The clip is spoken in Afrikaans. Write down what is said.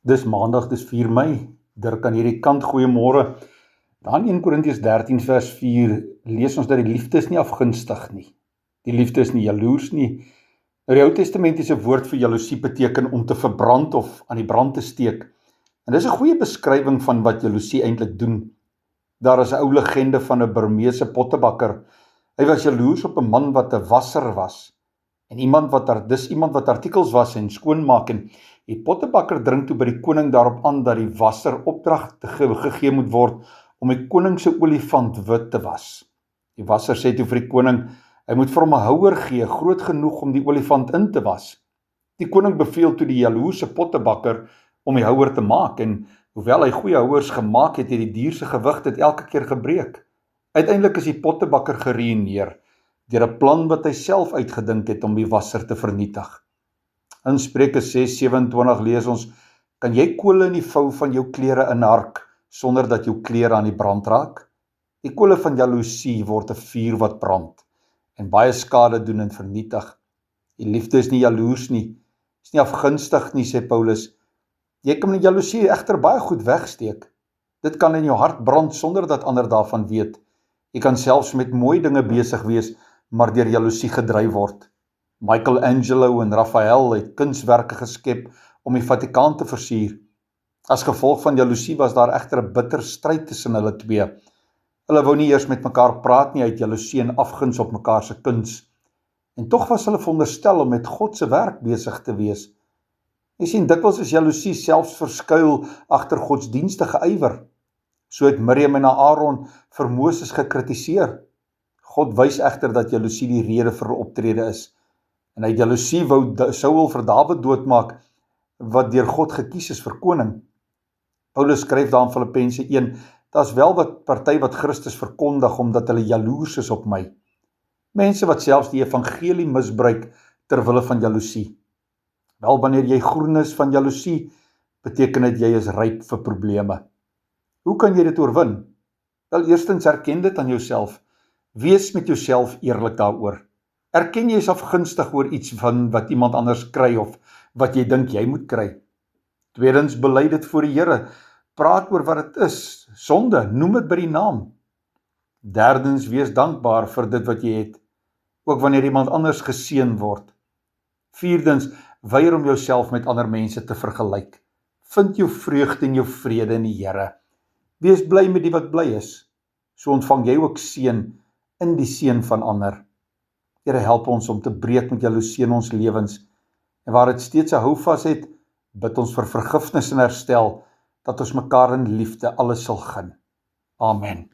Dis maandag, dis 4 Mei, Dirk aan hierdie kant, goeiemôre. Dan 1 Korintiërs 13 vers 4 lees ons dat die liefde is nie afgunstig nie. Die liefde is nie jaloers nie. Nou die Ou Testamentiese woord vir jaloesie beteken om te verbrand of aan die brand te steek. En dis 'n goeie beskrywing van wat jaloesie eintlik doen. Daar is 'n ou legende van 'n Burmeese pottebakker. Hy was jaloers op 'n man wat 'n wasser was. En iemand wat artikels was en skoonmaak, en die pottebakker dring toe by die koning daarop aan dat die wasser opdrag gegee moet word om die koning se olifant wit te was. Die wasser sê toe vir die koning, hy moet vir hom 'n houer gee, groot genoeg om die olifant in te was. Die koning beveel toe die jaloerse pottebakker om die houer te maak, en hoewel hy goeie houers gemaak het, het die dier se gewig dit elke keer gebreek. Uiteindelik is die pottebakker geruïneer deur 'n plan wat hy self uitgedink het om die wasser te vernietig. In Spreuke 6:27 lees ons, kan jy kole in die vou van jou klere inhark, sonder dat jou klere aan die brand raak? Die kole van jaloesie word 'n vuur wat brand, en baie skade doen en vernietig. Die liefde is nie jaloers nie, is nie afgunstig nie, sê Paulus. Jy kan die jaloesie egter baie goed wegsteek. Dit kan in jou hart brand sonder dat ander daarvan weet. Jy kan selfs met mooi dinge besig wees, maar deur jaloesie gedryf word. Michelangelo en Raphael het kunswerke geskep om die Vatikaan te versier. As gevolg van jaloesie was daar egter 'n bitter stryd tussen hulle twee. Hulle wou nie eers met mekaar praat nie uit jaloesie en afguns op mekaar se kuns. En tog was hulle veronderstel om met God se werk besig te wees. Jy sien, dikwels is jaloesie selfs verskuil agter godsdienstige ywer. So het Miriam en Aaron vir Moses gekritiseer. God wys egter dat jaloesie die rede vir hulle optrede is. En uit jaloesie wou Saul vir Dawid doodmaak, wat deur God gekies is vir koning. Paulus skryf daar in Filippense 1, daar's wel wat party wat Christus verkondig, omdat hulle jaloers is op my. Mense wat selfs die evangelie misbruik ter wille van jaloesie. Wel, wanneer jy groen is van jaloesie, beteken dit jy is ryp vir probleme. Hoe kan jy dit oorwin? Wel, eerstens erken dit aan jouself. Wees met jouself eerlik daaroor. Erken jy is afgunstig oor iets van wat iemand anders kry of wat jy dink jy moet kry. Tweedens, bely dit voor die Here. Praat oor wat dit is. Sonde, noem dit by die naam. Derdens, wees dankbaar vir dit wat jy het, ook wanneer iemand anders geseën word. Vierdens, weier om jouself met ander mense te vergelyk. Vind jou vreugde en jou vrede in die Here. Wees bly met die wat bly is. So ontvang jy ook seën in die seën van ander. Here, help ons om te breek met jaloesie in ons lewens, en waar dit steeds 'n houvas het, bid ons vir vergifnis en herstel, dat ons mekaar in liefde alles sal gun. Amen.